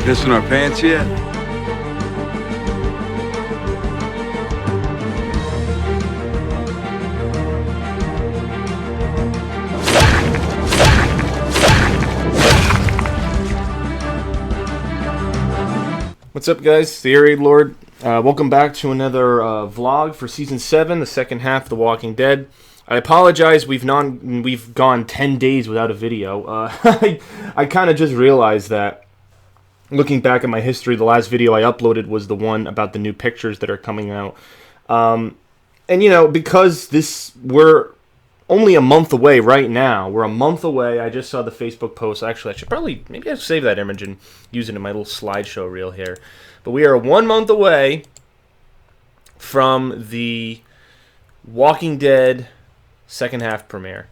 Pissing our pants yet? What's up, guys? It's the Air Raid Lord. Welcome back to another vlog for Season 7, the second half of The Walking Dead. I apologize, we've gone 10 days without a video. I kind of just realized that, looking back at my history, the last video I uploaded was the one about the new pictures that are coming out. And, you know, because we're only a month away right now. We're a month away. I just saw the Facebook post. Actually, maybe I should save that image and use it in my little slideshow reel here. But we are 1 month away from the Walking Dead second half premiere.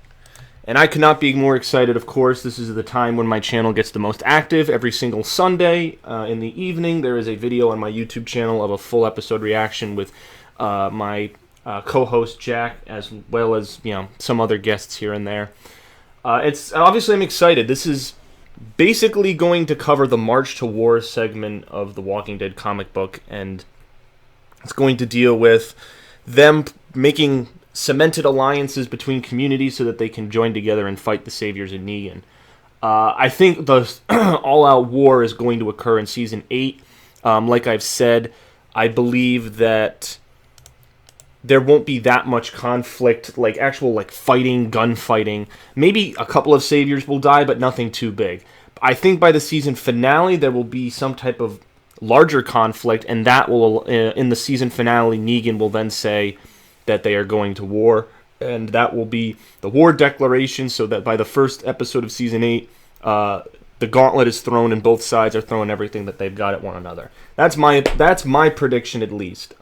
And I could not be more excited, of course. This is the time when my channel gets the most active. Every single Sunday in the evening, there is a video on my YouTube channel of a full episode reaction with my co-host Jack, as well as, you know, some other guests here and there. It's obviously, I'm excited. This is basically going to cover the March to War segment of the Walking Dead comic book, and it's going to deal with them making cemented alliances between communities so that they can join together and fight the Saviors in Negan. I think the all-out war is going to occur in Season 8. Like I've said, I believe that there won't be that much conflict, like actual fighting, gunfighting. Maybe a couple of Saviors will die, but nothing too big. I think by the season finale, there will be some type of larger conflict, and that will, in the season finale, Negan will then say that they are going to war, and that will be the war declaration, so that by the first episode of Season 8, the gauntlet is thrown, and both sides are throwing everything that they've got at one another. That's my prediction, at least.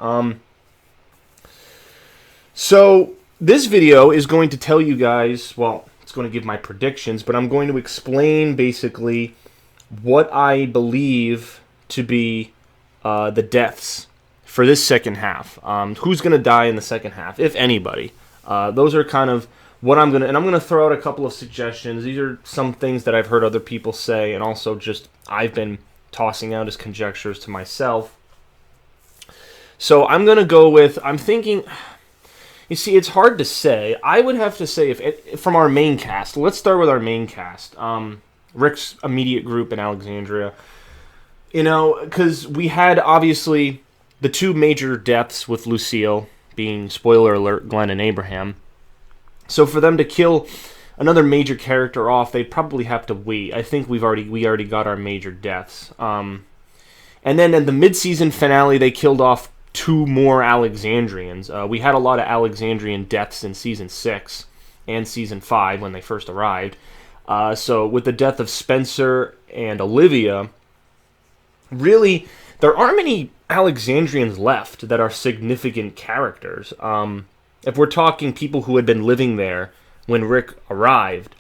So, this video is going to tell you guys, well, it's going to give my predictions, but I'm going to explain, basically, what I believe to be the deaths for this second half. Who's going to die in the second half, if anybody. Those are kind of what I'm going to... And I'm going to throw out a couple of suggestions. These are some things that I've heard other people say, and also just I've been tossing out as conjectures to myself. So, I'm going to go with... I'm thinking... You see, it's hard to say. I would have to say, if from our main cast, let's start with our main cast. Rick's immediate group in Alexandria. You know, because we had, obviously, the two major deaths with Lucille, being, spoiler alert, Glenn and Abraham. So for them to kill another major character off, they'd probably have to wait. I think we already got our major deaths. And then in the mid-season finale, they killed off two more Alexandrians. We had a lot of Alexandrian deaths in Season 6 and Season 5 when they first arrived. So with the death of Spencer and Olivia, really, there aren't many Alexandrians left that are significant characters. If we're talking people who had been living there when Rick arrived,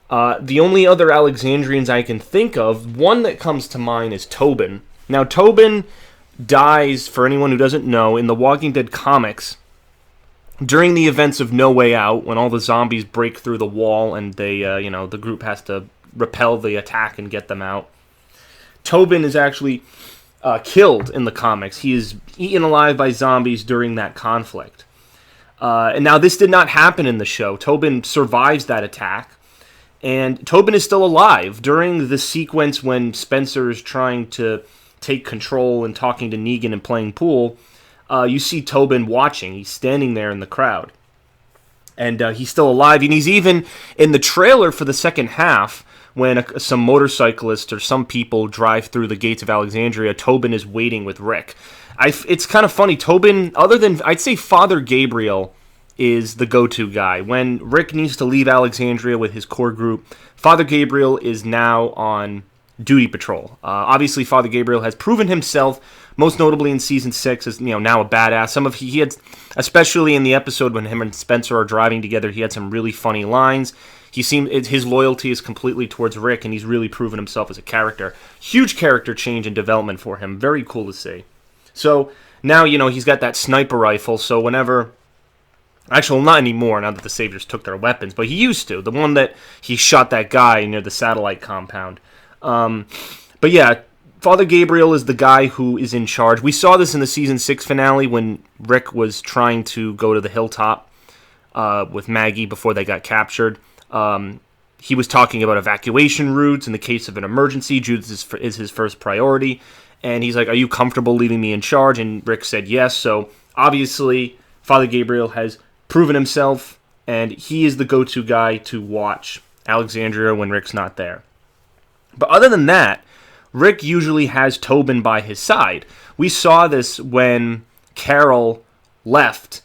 the only other Alexandrians I can think of, one that comes to mind is Tobin. Now, Tobin dies, for anyone who doesn't know, in the Walking Dead comics during the events of No Way Out, when all the zombies break through the wall and they, the group has to repel the attack and get them out. Tobin is actually killed in the comics. He is eaten alive by zombies during that conflict. And now this did not happen in the show. Tobin survives that attack, and Tobin is still alive during the sequence when Spencer is trying to take control and talking to Negan and playing pool. You see Tobin watching. He's standing there in the crowd. And he's still alive. And he's even in the trailer for the second half, when some motorcyclists or some people drive through the gates of Alexandria, Tobin is waiting with Rick. It's kind of funny. Tobin, other than, I'd say Father Gabriel is the go-to guy. When Rick needs to leave Alexandria with his core group, Father Gabriel is now on duty patrol. Obviously, Father Gabriel has proven himself, most notably in Season 6, as now a badass. He had, especially in the episode when him and Spencer are driving together, he had some really funny lines. His loyalty is completely towards Rick, and he's really proven himself as a character. Huge character change and development for him. Very cool to see. So now, he's got that sniper rifle, so whenever... Actually, not anymore, now that the Saviors took their weapons, but he used to. The one that he shot that guy near the satellite compound. But yeah, Father Gabriel is the guy who is in charge. We saw this in the season 6 finale when Rick was trying to go to the hilltop with Maggie before they got captured. He was talking about evacuation routes in the case of an emergency. Judith is his first priority. And he's like, are you comfortable leaving me in charge? And Rick said yes. So obviously, Father Gabriel has proven himself, and he is the go-to guy to watch Alexandria when Rick's not there. But other than that, Rick usually has Tobin by his side. We saw this when Carol left.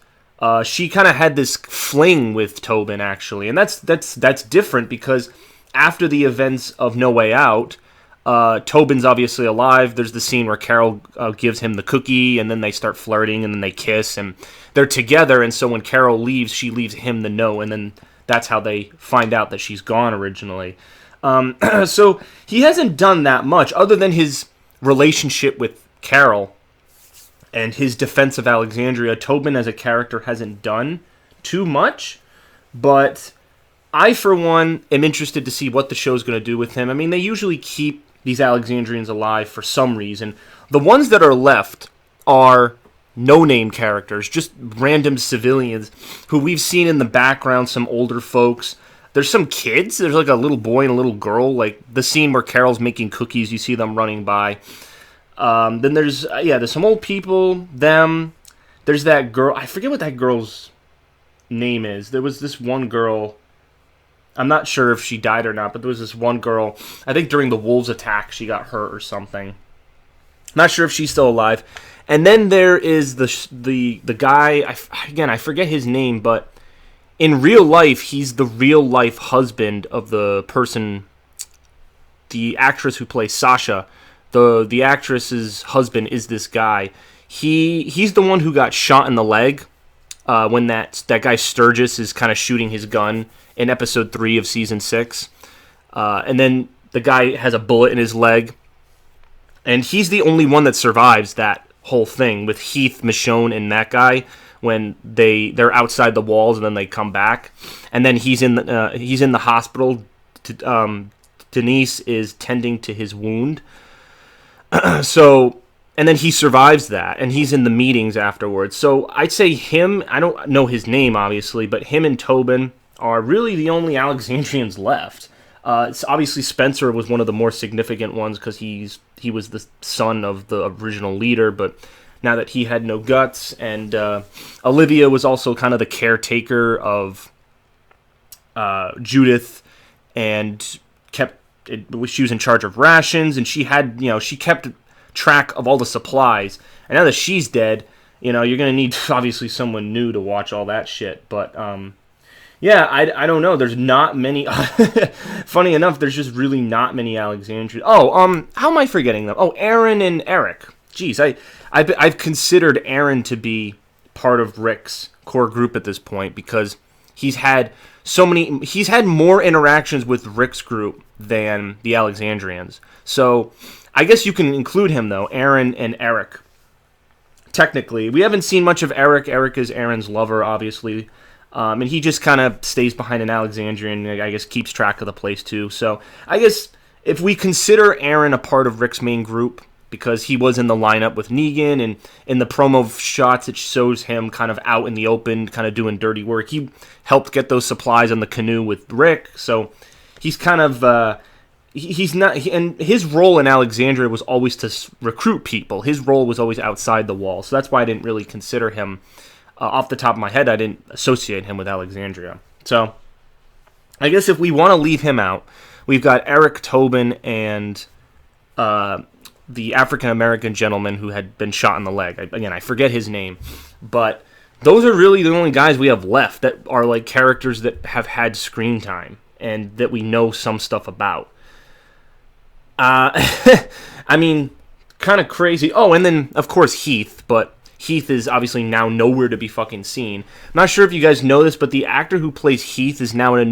She kind of had this fling with Tobin, actually. And that's different because after the events of No Way Out, Tobin's obviously alive. There's the scene where Carol gives him the cookie, and then they start flirting, and then they kiss, and they're together. And so when Carol leaves, she leaves him the note, and then that's how they find out that she's gone originally. So he hasn't done that much, other than his relationship with Carol and his defense of Alexandria. Tobin as a character hasn't done too much, but I, for one, am interested to see what the show's going to do with him. I mean, they usually keep these Alexandrians alive for some reason. The ones that are left are no-name characters, just random civilians who we've seen in the background, some older folks. There's some kids. There's like a little boy and a little girl. Like the scene where Carol's making cookies, you see them running by. Then there's some old people, them. There's that girl. I forget what that girl's name is. There was this one girl. I'm not sure if she died or not, but there was this one girl, I think during the wolves attack, she got hurt or something. Not sure if she's still alive. And then there is the guy, I forget his name, but in real life, he's the real life husband of the person, the actress who plays Sasha. The actress's husband is this guy. He's the one who got shot in the leg when that guy Sturgis is kind of shooting his gun in episode 3 of season 6. And then the guy has a bullet in his leg. And he's the only one that survives that whole thing with Heath, Michonne, and that guy when they're outside the walls and then they come back. And then he's in the hospital. Denise is tending to his wound. And then he survives that, and he's in the meetings afterwards. So I'd say him, I don't know his name, obviously, but him and Tobin are really the only Alexandrians left. It's obviously Spencer was one of the more significant ones because he was the son of the original leader, but now that he had no guts, and Olivia was also kind of the caretaker of Judith, and she was in charge of rations, and she kept track of all the supplies. And now that she's dead, you're going to need obviously someone new to watch all that shit. But I don't know. There's not many. Funny enough, there's just really not many Alexandrians. How am I forgetting them? Oh, Aaron and Eric. Jeez, I've considered Aaron to be part of Rick's core group at this point because he's had more interactions with Rick's group than the Alexandrians. So I guess you can include him, though, Aaron and Eric. Technically, we haven't seen much of Eric. Eric is Aaron's lover, obviously. And he just kind of stays behind an Alexandrian and I guess keeps track of the place, too. So I guess if we consider Aaron a part of Rick's main group, because he was in the lineup with Negan, and in the promo shots it shows him kind of out in the open, kind of doing dirty work. He helped get those supplies on the canoe with Rick, so he's kind of and his role in Alexandria was always to recruit people. His role was always outside the wall, so that's why I didn't really consider him. Off the top of my head, I didn't associate him with Alexandria. So I guess if we want to leave him out, we've got Eric, Tobin, and the African-American gentleman who had been shot in the leg. I forget his name. But those are really the only guys we have left that are like characters that have had screen time and that we know some stuff about. I mean, kind of crazy. Oh, and then, of course, Heath. But Heath is obviously now nowhere to be fucking seen. I'm not sure if you guys know this, but the actor who plays Heath is now in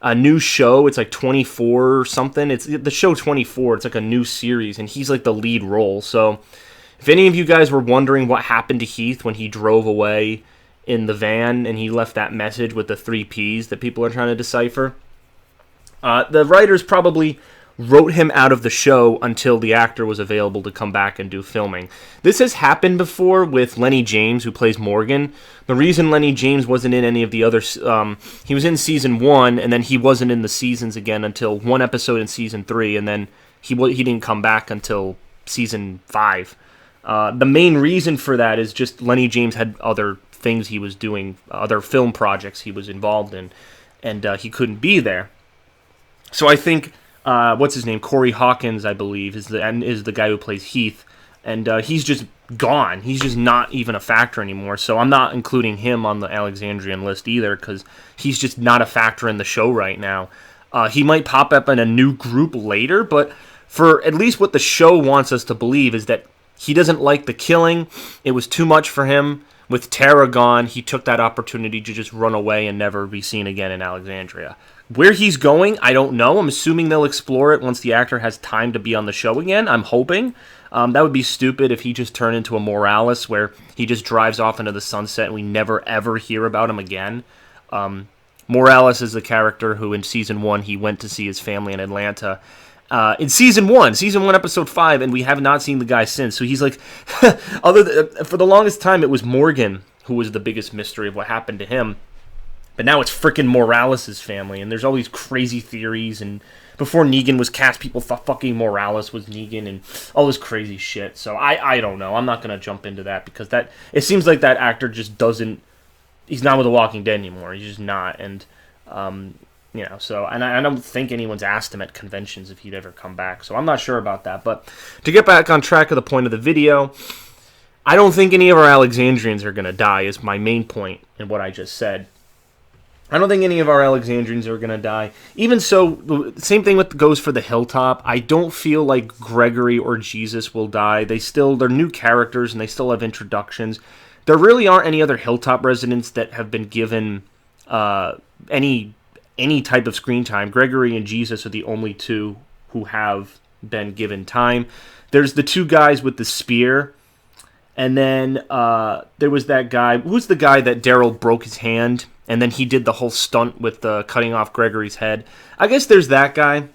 a new show. It's like 24 or something. It's the show 24. It's like a new series, and he's like the lead role. So if any of you guys were wondering what happened to Heath when he drove away in the van and he left that message with the 3 Ps that people are trying to decipher, the writers probably wrote him out of the show until the actor was available to come back and do filming. This has happened before with Lenny James, who plays Morgan. The reason Lenny James wasn't in any of the other... he was in Season 1, and then he wasn't in the seasons again until one episode in Season 3, and then he didn't come back until Season 5. The main reason for that is just Lenny James had other things he was doing, other film projects he was involved in, and he couldn't be there. So I think... what's his name? Corey Hawkins, I believe, is the guy who plays Heath, and he's just gone. He's just not even a factor anymore. So I'm not including him on the Alexandrian list either, because he's just not a factor in the show right now. He might pop up in a new group later, but for at least what the show wants us to believe is that he doesn't like the killing. It was too much for him. With Tara gone, he took that opportunity to just run away and never be seen again in Alexandria. Where he's going, I don't know. I'm assuming they'll explore it once the actor has time to be on the show again. I'm hoping. That would be stupid if he just turned into a Morales where he just drives off into the sunset and we never ever hear about him again. Morales is the character who in Season 1 he went to see his family in Atlanta. In Season 1 Episode 5, and we have not seen the guy since. So he's like, for the longest time it was Morgan who was the biggest mystery of what happened to him. But now it's frickin' Morales' family, and there's all these crazy theories, and before Negan was cast, people thought fucking Morales was Negan, and all this crazy shit. So I don't know. I'm not going to jump into that, because it seems like that actor just doesn't... He's not with The Walking Dead anymore. He's just not, and... so, and I don't think anyone's asked him at conventions if he'd ever come back, so I'm not sure about that. But to get back on track of the point of the video, I don't think any of our Alexandrians are going to die, is my main point in what I just said. I don't think any of our Alexandrians are going to die. Even so, the same thing goes for the Hilltop. I don't feel like Gregory or Jesus will die. They're new characters, and they still have introductions. There really aren't any other Hilltop residents that have been given any type of screen time. Gregory and Jesus are the only two who have been given time. There's the two guys with the spear, and then there was that guy. Who's the guy that Daryl broke his hand, and then he did the whole stunt with cutting off Gregory's head? I guess there's that guy.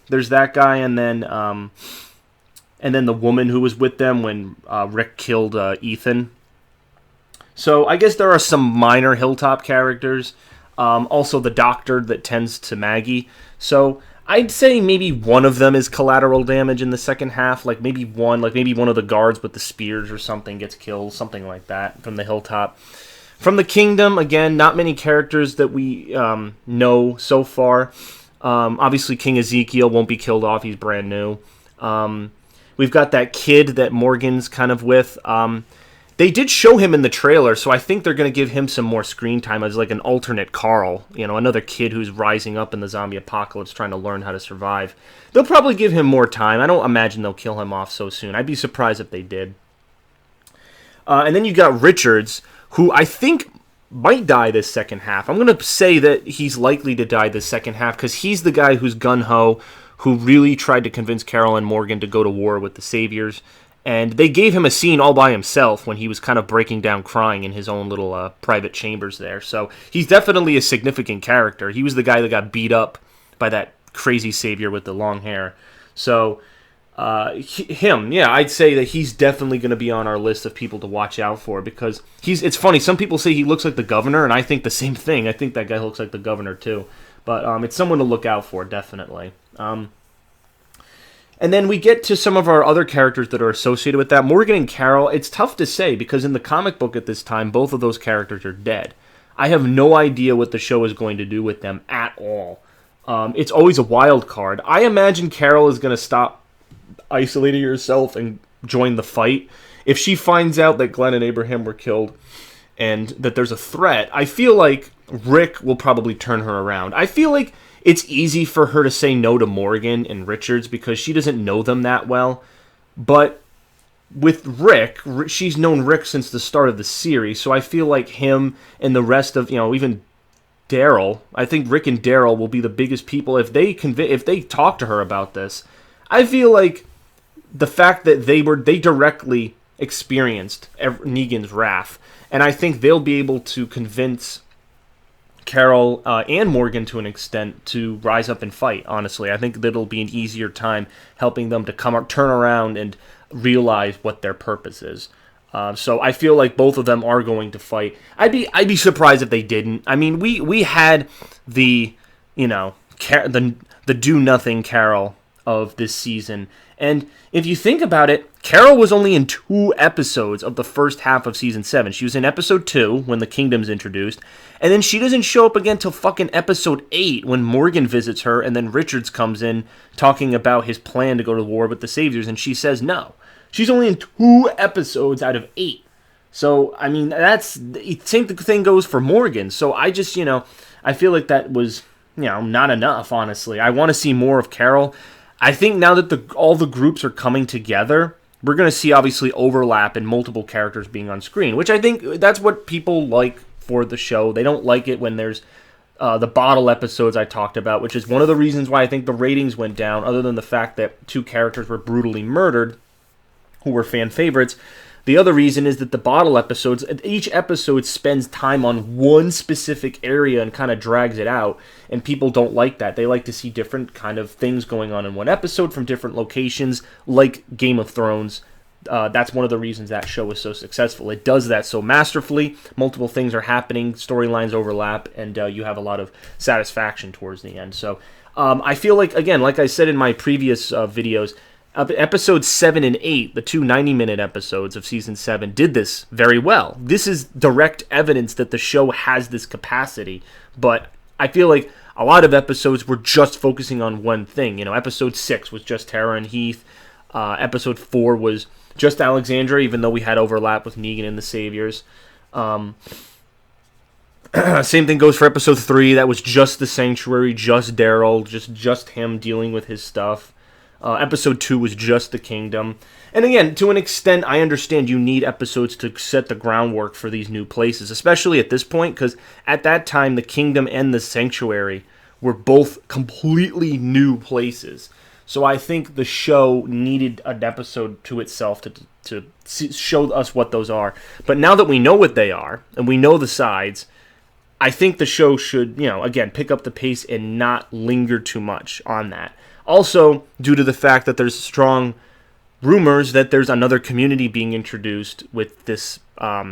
And then the woman who was with them when Rick killed Ethan. So I guess there are some minor Hilltop characters. Also the doctor that tends to Maggie. So I'd say maybe one of them is collateral damage in the second half. Maybe one of the guards with the spears or something gets killed, something like that from the Hilltop. From the Kingdom, again, not many characters that we know so far. Obviously, King Ezekiel won't be killed off. He's brand new. We've got that kid that Morgan's kind of with. They did show him in the trailer, so I think they're going to give him some more screen time as like an alternate Carl. Another kid who's rising up in the zombie apocalypse trying to learn how to survive. They'll probably give him more time. I don't imagine they'll kill him off so soon. I'd be surprised if they did. And then you got Richards, who I think might die this second half. I'm going to say that he's likely to die this second half because he's the guy who's gung-ho, who really tried to convince Carol and Morgan to go to war with the Saviors. And they gave him a scene all by himself when he was kind of breaking down crying in his own little private chambers there. So he's definitely a significant character. He was the guy that got beat up by that crazy Savior with the long hair. So I'd say that he's definitely going to be on our list of people to watch out for because it's funny. Some people say he looks like the governor, and I think the same thing. I think that guy looks like the governor too. But it's someone to look out for, definitely. And then we get to some of our other characters that are associated with that. Morgan and Carol, it's tough to say because in the comic book at this time, both of those characters are dead. I have no idea what the show is going to do with them at all. It's always a wild card. I imagine Carol is going to stop isolating herself and join the fight. If she finds out that Glenn and Abraham were killed and that there's a threat, I feel like Rick will probably turn her around. I feel like it's easy for her to say no to Morgan and Richards because she doesn't know them that well. But with Rick, she's known Rick since the start of the series, so I feel like him and the rest of, even Daryl, I think Rick and Daryl will be the biggest people if they talk to her about this. I feel like the fact that they directly experienced Negan's wrath, and I think they'll be able to convince Carol and Morgan to an extent to rise up and fight, honestly. I think that'll be an easier time helping them to turn around and realize what their purpose is. So I feel like both of them are going to fight. I'd be surprised if they didn't. I mean, we had the do nothing Carol of this season, and if you think about it, Carol was only in 2 episodes of the first half of season 7. She was in episode 2 when the kingdom's introduced, and then she doesn't show up again till fucking episode 8 when Morgan visits her, and then Richards comes in talking about his plan to go to war with the Saviors, and she says no. She's only in 2 episodes out of 8. So, I mean, that's the same thing goes for Morgan. So I just, I feel like that was, not enough, honestly. I want to see more of Carol. I think now that all the groups are coming together, we're going to see, obviously, overlap in multiple characters being on screen, which I think that's what people like for the show. They don't like it when there's the bottle episodes I talked about, which is one of the reasons why I think the ratings went down, other than the fact that 2 characters were brutally murdered, who were fan favorites. The other reason is that the bottle episodes, each episode spends time on one specific area and kind of drags it out, and people don't like that. They like to see different kind of things going on in one episode from different locations, like Game of Thrones. That's one of the reasons that show is so successful. It does that so masterfully. Multiple things are happening, storylines overlap, and you have a lot of satisfaction towards the end. So I feel like, again, like I said in my previous videos, episodes 7 and 8, the 2 90-minute episodes of season 7, did this very well. This is direct evidence that the show has this capacity, but I feel like a lot of episodes were just focusing on one thing. Episode 6 was just Tara and Heath. Episode 4 was just Alexandra, even though we had overlap with Negan and the Saviors. Same thing goes for episode 3. That was just the Sanctuary, just Daryl, just him dealing with his stuff. Episode 2 was just the Kingdom. And again, to an extent, I understand you need episodes to set the groundwork for these new places, especially at this point, because at that time, the Kingdom and the Sanctuary were both completely new places. So I think the show needed an episode to itself to show us what those are. But now that we know what they are, and we know the sides, I think the show should, again, pick up the pace and not linger too much on that. Also, due to the fact that there's strong rumors that there's another community being introduced with this,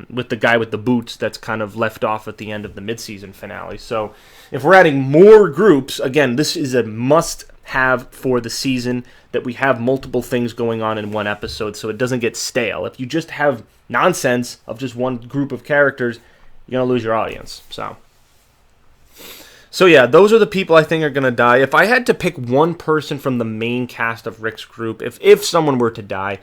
with the guy with the boots that's kind of left off at the end of the mid-season finale. So, if we're adding more groups, again, this is a must-have for the season, that we have multiple things going on in one episode so it doesn't get stale. If you just have nonsense of just one group of characters, you're going to lose your audience. So yeah, those are the people I think are going to die. If I had to pick one person from the main cast of Rick's group, if someone were to die,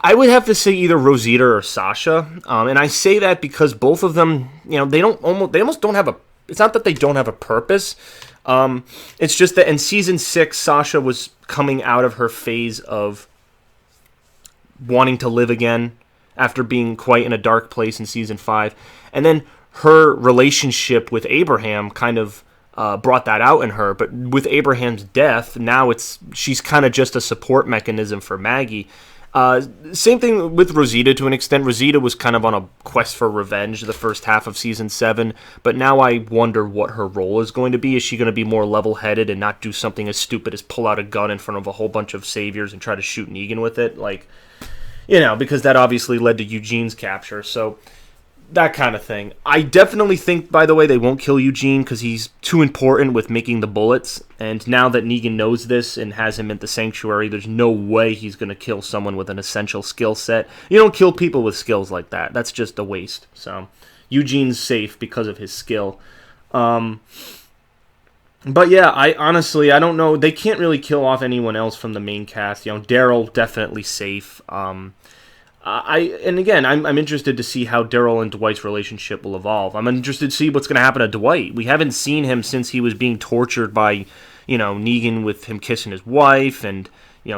I would have to say either Rosita or Sasha. And I say that because both of them, they almost don't have a, it's not that they don't have a purpose. It's just that in season 6, Sasha was coming out of her phase of wanting to live again after being quite in a dark place in season 5. And then her relationship with Abraham kind of brought that out in her. But with Abraham's death, now she's kind of just a support mechanism for Maggie. Same thing with Rosita to an extent. Rosita was kind of on a quest for revenge the first half of season 7, but now I wonder what her role is going to be. Is she going to be more level-headed and not do something as stupid as pull out a gun in front of a whole bunch of saviors and try to shoot Negan with it? Because that obviously led to Eugene's capture, so that kind of thing. I definitely think, by the way, they won't kill Eugene because he's too important with making the bullets. And now that Negan knows this and has him at the Sanctuary, there's no way he's going to kill someone with an essential skill set. You don't kill people with skills like that. That's just a waste. So Eugene's safe because of his skill. But yeah, I don't know. They can't really kill off anyone else from the main cast. Daryl definitely safe. I'm interested to see how Daryl and Dwight's relationship will evolve. I'm interested to see what's going to happen to Dwight. We haven't seen him since he was being tortured by, Negan with him kissing his wife and,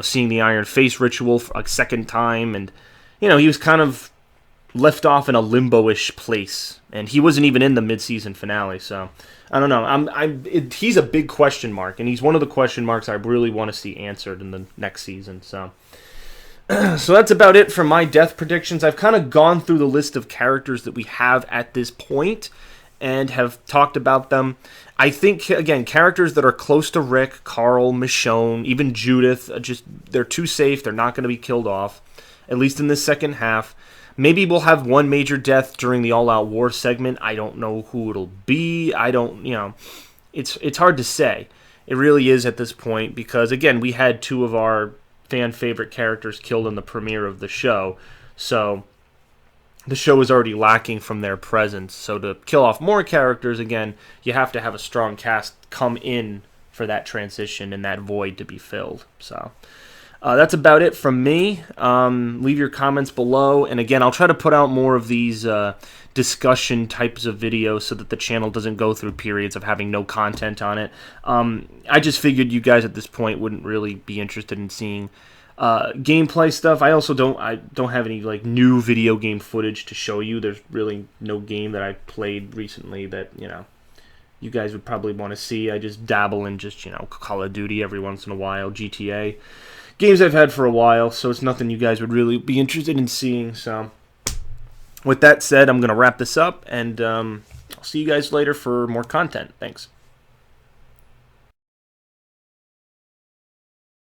seeing the Iron Face ritual for a second time. And, he was kind of left off in a limbo-ish place. And he wasn't even in the mid-season finale, so I don't know. He's a big question mark, and he's one of the question marks I really want to see answered in the next season, so so that's about it for my death predictions. I've kind of gone through the list of characters that we have at this point, and have talked about them. I think, again, characters that are close to Rick, Carl, Michonne, even Judith, they're too safe. They're not going to be killed off, at least in this second half. Maybe we'll have one major death during the all-out war segment. I don't know who it'll be. It's hard to say. It really is at this point because, again, we had two of our fan favorite characters killed in the premiere of the show. So the show is already lacking from their presence. So to kill off more characters, again, you have to have a strong cast come in for that transition and that void to be filled. So that's about it from me. Leave your comments below. And again, I'll try to put out more of these discussion types of videos so that the channel doesn't go through periods of having no content on it. I just figured you guys at this point wouldn't really be interested in seeing gameplay stuff. I also don't have any like new video game footage to show you. There's really no game that I played recently that you guys would probably want to see. I just dabble in just Call of Duty every once in a while, GTA. Games I've had for a while, so it's nothing you guys would really be interested in seeing. So with that said, I'm going to wrap this up, and I'll see you guys later for more content. Thanks.